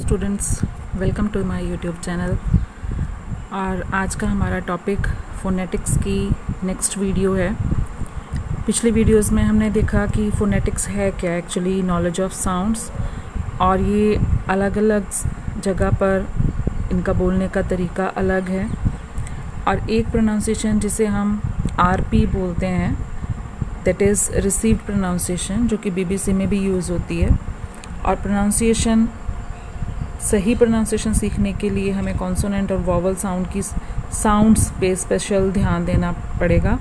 Students, welcome to my YouTube channel. और आज का हमारा टॉपिक फोनेटिक्स की नेक्स्ट वीडियो है। पिछली वीडियोस में हमने देखा कि फोनेटिक्स है क्या, एक्चुअली नॉलेज ऑफ साउंड्स, और ये अलग अलग जगह पर इनका बोलने का तरीका अलग है। और एक प्रोनाउंसिएशन जिसे हम आरपी बोलते हैं, दैट इज़ रिसीव्ड प्रोनाउंसिएशन, जो कि बीबीसी में भी यूज़ होती है। और प्रोनाउंसिएशन, सही प्रोनाउंसिएशन सीखने के लिए हमें कॉन्सोनेंट और वॉवल साउंड की साउंड्स पे स्पेशल ध्यान देना पड़ेगा।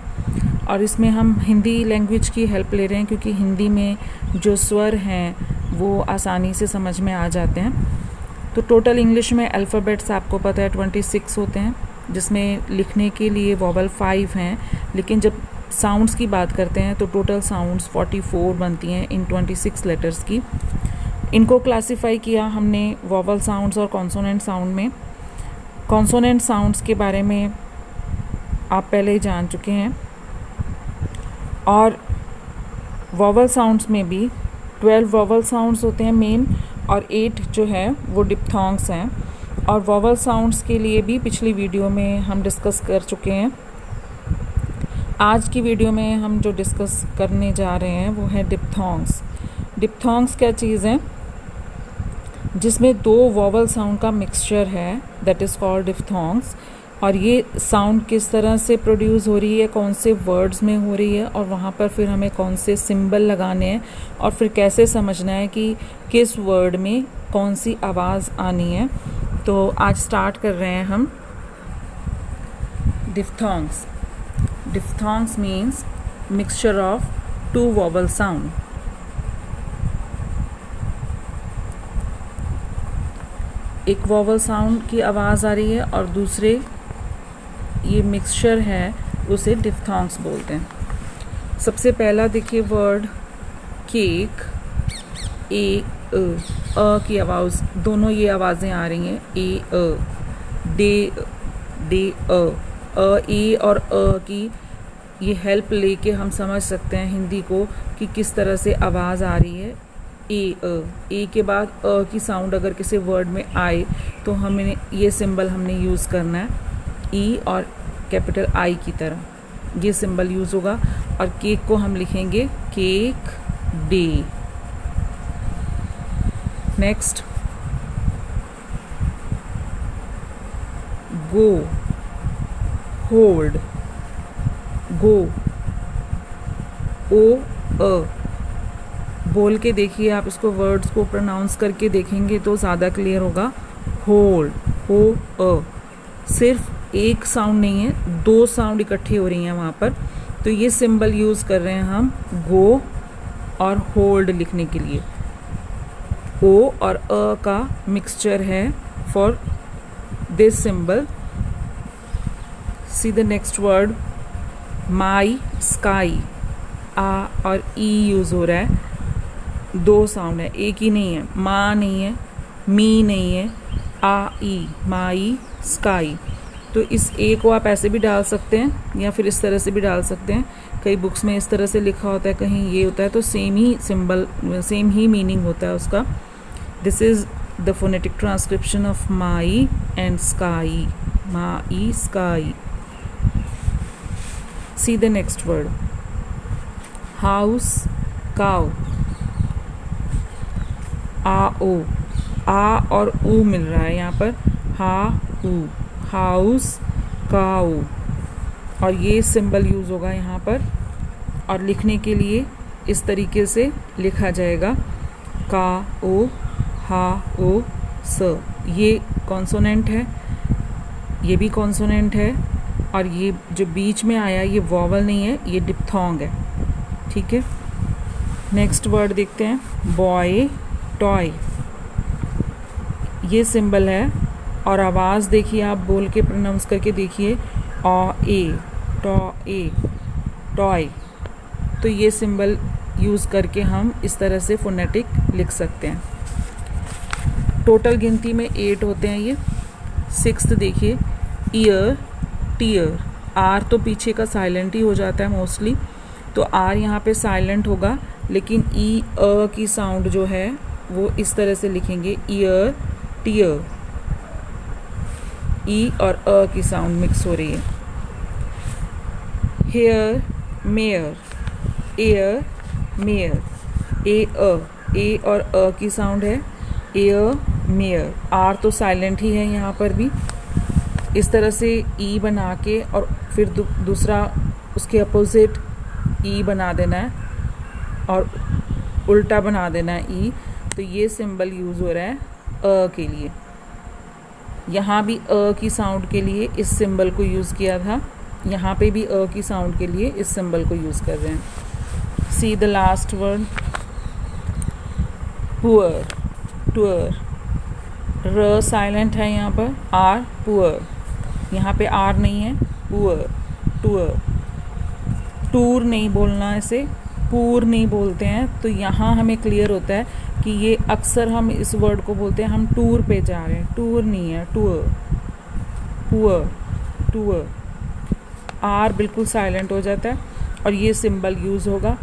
और इसमें हम हिंदी लैंग्वेज की हेल्प ले रहे हैं, क्योंकि हिंदी में जो स्वर हैं वो आसानी से समझ में आ जाते हैं। तो टोटल इंग्लिश में अल्फ़ाबेट्स आपको पता है 26 होते हैं, जिसमें लिखने के लिए वॉवल 5 हैं, लेकिन जब साउंड्स की बात करते हैं तो टोटल साउंड्स 44 बनती हैं इन 26 लेटर्स की। इनको क्लासिफाई किया हमने वॉवल साउंड्स और कॉन्सोनेंट साउंड में। कॉन्सोनेंट साउंड्स के बारे में आप पहले ही जान चुके हैं। और वॉवल साउंड्स में भी 12 वॉवल साउंड्स होते हैं मेन, और 8 जो है वो डिप्थोंग्स हैं। और वॉवल साउंड्स के लिए भी पिछली वीडियो में हम डिस्कस कर चुके हैं। आज की वीडियो में हम जो डिस्कस करने जा रहे हैं वो है डिप्थोंग्स। डिप्थोंग्स क्या चीज़ है? जिसमें 2 वॉवल साउंड का मिक्सचर है, दैट इज़ कॉल्ड डिप्थोंग्स। और ये साउंड किस तरह से प्रोड्यूस हो रही है, कौन से वर्ड्स में हो रही है, और वहाँ पर फिर हमें कौन से सिंबल लगाने हैं, और फिर कैसे समझना है कि किस वर्ड में कौन सी आवाज़ आनी है। तो आज स्टार्ट कर रहे हैं हम diphthongs. Diphthongs means mixture of 2 vowel sound. एक वॉवल साउंड की आवाज़ आ रही है और दूसरे ये मिक्सचर है, उसे डिप्थोंग्स बोलते हैं। सबसे पहला देखिए वर्ड केक, अ की आवाज़, दोनों ये आवाज़ें आ रही हैं, डे ए और अ की ये हेल्प लेके हम समझ सकते हैं हिंदी को कि किस तरह से आवाज़ आ रही है। ए के बाद अ की साउंड अगर किसी वर्ड में आए तो हमें ये सिंबल हमने यूज़ करना है, ई और कैपिटल आई की तरह ये सिंबल यूज़ होगा। और केक को हम लिखेंगे cake day. Next go, hold, go, O A. बोल के देखिए, आप इसको वर्ड्स को प्रोनाउंस करके देखेंगे तो ज़्यादा क्लियर होगा। होल्ड, हो अ। सिर्फ एक साउंड नहीं है, 2 साउंड इकट्ठी हो रही हैं वहाँ पर। तो ये सिंबल यूज़ कर रहे हैं हम गो और होल्ड लिखने के लिए। ओ और अ का मिक्सचर है for this symbol. See the next word, my sky. आ और ई यूज़ हो रहा है, 2 साउंड है, एक ही नहीं है। माँ नहीं है, मी नहीं है, आ ई, माई स्काई। तो इस ए को आप ऐसे भी डाल सकते हैं या फिर इस तरह से भी डाल सकते हैं। कई बुक्स में इस तरह से लिखा होता है, कहीं ये होता है, तो सेम ही सिंबल, सेम ही मीनिंग होता है उसका। This is the phonetic transcription of my and sky, my sky. See the next word, house, cow. आ ओ, आ और ऊ मिल रहा है यहाँ पर, हा ऊ, हाउस काऊ। और ये सिंबल यूज़ होगा यहाँ पर। और लिखने के लिए इस तरीके से लिखा जाएगा, का ओ, हा ओ, स। ये कॉन्सोनेंट है, ये भी कॉन्सोनेंट है, और ये जो बीच में आया ये वॉवल नहीं है, ये डिप्थोंग है। ठीक है, नेक्स्ट वर्ड देखते हैं, बॉय, टॉय। ये सिंबल है, और आवाज़ देखिए, आप बोल के प्रोनाउंस करके देखिए, ऑ ए, टॉ ए, टॉय। तो ये सिंबल यूज़ करके हम इस तरह से फोनेटिक लिख सकते हैं। टोटल गिनती में 8 होते हैं ये। 6th देखिए, ईयर, टीयर। आर तो पीछे का साइलेंट ही हो जाता है मोस्टली, तो आर यहाँ पे साइलेंट होगा, लेकिन ई अ की साउंड जो है वो इस तरह से लिखेंगे, ईयर टीयर, ई और अ की साउंड मिक्स हो रही है। हेयर, मेयर, एयर, मेयर, ए और अ की साउंड है, एयर, मेयर। आर तो साइलेंट ही है यहाँ पर भी। इस तरह से ई बना के और फिर दूसरा उसके अपोजिट ई बना देना है और उल्टा बना देना है ई। तो ये सिंबल यूज़ हो रहा है अ के लिए। यहाँ भी अ की साउंड के लिए इस सिंबल को यूज़ किया था, यहाँ पे भी अ की साउंड के लिए इस सिंबल को यूज़ कर रहे हैं। See the last word, poor, tour. र साइलेंट है यहाँ पर, आर, पुअर। यहाँ पे आर नहीं है, पुअर, टूअर। टूर नहीं बोलना, इसे पूर नहीं बोलते हैं। तो यहाँ हमें क्लियर होता है कि ये अक्सर हम इस वर्ड को बोलते हैं हम टूर पे जा रहे हैं, टूर नहीं है, टूअर, पुअर, टूअर। आर बिल्कुल साइलेंट हो जाता है और ये सिंबल यूज़ होगा।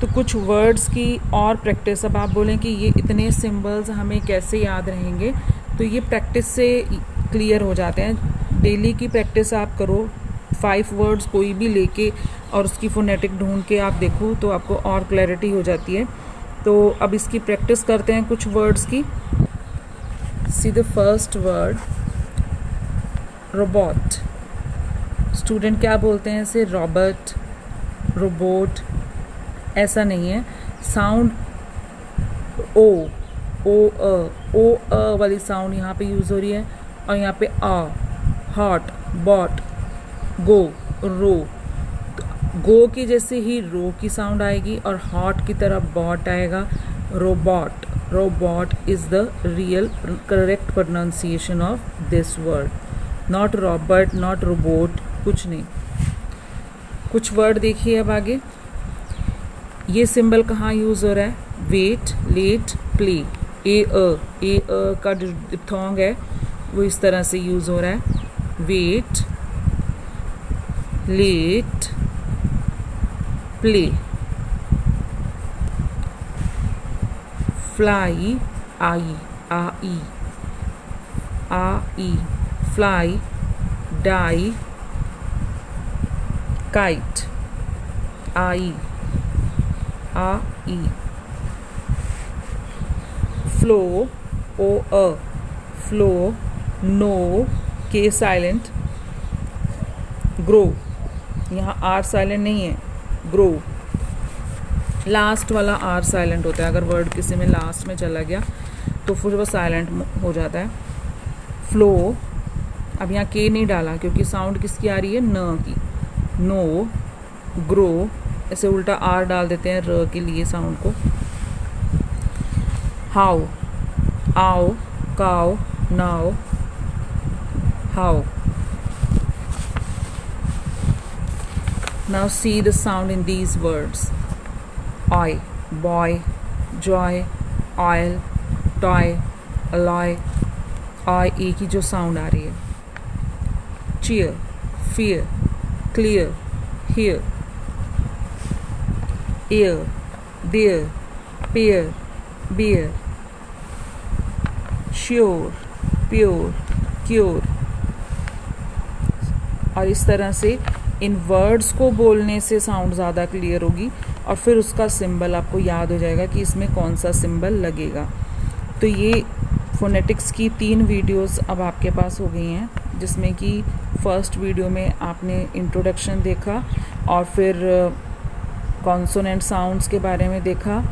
तो कुछ वर्ड्स की और प्रैक्टिस। अब आप बोलें कि ये इतने सिंबल्स हमें कैसे याद रहेंगे, तो ये प्रैक्टिस से क्लियर हो जाते हैं। डेली की प्रैक्टिस आप करो, 5 वर्ड्स कोई भी लेके और उसकी फोनेटिक ढूंढ के आप देखो तो आपको और क्लैरिटी हो जाती है। तो अब इसकी प्रैक्टिस करते हैं कुछ वर्ड्स की। See the first word, robot. Student क्या बोलते हैं इसे, रॉबर्ट, रोबोट, ऐसा नहीं है। साउंड ओ अ वाली साउंड यहाँ पे यूज़ हो रही है और यहाँ पे आ, हॉट, बॉट, गो, रो। गो की जैसे ही रो की साउंड आएगी और हॉट की तरह बॉट आएगा, robot. Robot is the real correct pronunciation of this word, not Robert, not robot, कुछ नहीं। कुछ वर्ड देखिए अब आगे। ये सिंबल कहाँ यूज़ हो रहा है, वेट, लेट, प्ले। ए अ का जो डिप्थोंग है वो इस तरह से यूज़ हो रहा है, वेट, लेट, प्ले। फ्लाई, आई, आ ई, फ्लाई, डाई, काइट, आई, आ ई। फ्लो, ओ अ, फ्लो, नो, के साइलेंट, ग्रो। यहाँ आर साइलेंट नहीं है, ग्रो। लास्ट वाला आर साइलेंट होता है, अगर वर्ड किसी में लास्ट में चला गया तो फिर वो साइलेंट हो जाता है। फ्लो, अब यहाँ के नहीं डाला क्योंकि साउंड किसकी आ रही है, न की। नो, ग्रो, ऐसे उल्टा आर डाल देते हैं र के लिए साउंड को। हाउ, आओ, काओ, नाओ, how. Now see the sound in these words. Oi, boy, joy, oil, toy, alloy. I ए की जो साउंड आ रही है। Cheer, fear, clear, hear. Ear, dear, peer, beer. Sure, pure, cure. और इस तरह से इन वर्ड्स को बोलने से साउंड ज़्यादा क्लियर होगी और फिर उसका सिंबल आपको याद हो जाएगा कि इसमें कौन सा सिंबल लगेगा। तो ये फोनेटिक्स की 3 वीडियोस अब आपके पास हो गई हैं, जिसमें कि फर्स्ट वीडियो में आपने इंट्रोडक्शन देखा और फिर कॉन्सोनेंट साउंड्स के बारे में देखा।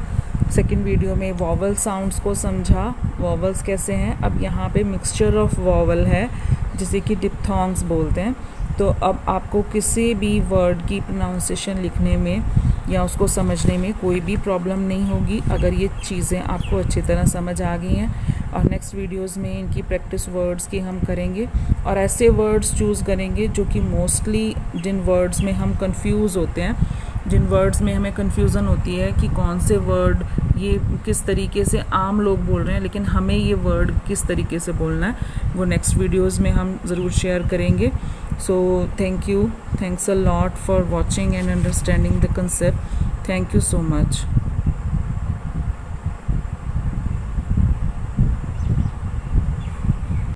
सेकंड वीडियो में वॉवल साउंड्स को समझा, वॉवल्स कैसे हैं। अब यहाँ पे मिक्सचर ऑफ वॉवल है जिसे कि डिप्थोंग्स बोलते हैं। तो अब आपको किसी भी वर्ड की प्रोनाउंसिएशन लिखने में या उसको समझने में कोई भी प्रॉब्लम नहीं होगी अगर ये चीज़ें आपको अच्छी तरह समझ आ गई हैं। और नेक्स्ट वीडियोस में इनकी प्रैक्टिस वर्ड्स की हम करेंगे और ऐसे वर्ड्स चूज़ करेंगे जो कि मोस्टली जिन वर्ड्स में हम कंफ्यूज होते हैं, जिन वर्ड्स में हमें कन्फ्यूज़न होती है कि कौन से वर्ड ये किस तरीके से आम लोग बोल रहे हैं लेकिन हमें ये वर्ड किस तरीके से बोलना है, वो नेक्स्ट वीडियोस में हम ज़रूर शेयर करेंगे। So thanks a lot for watching and understanding the concept. Thank you so much.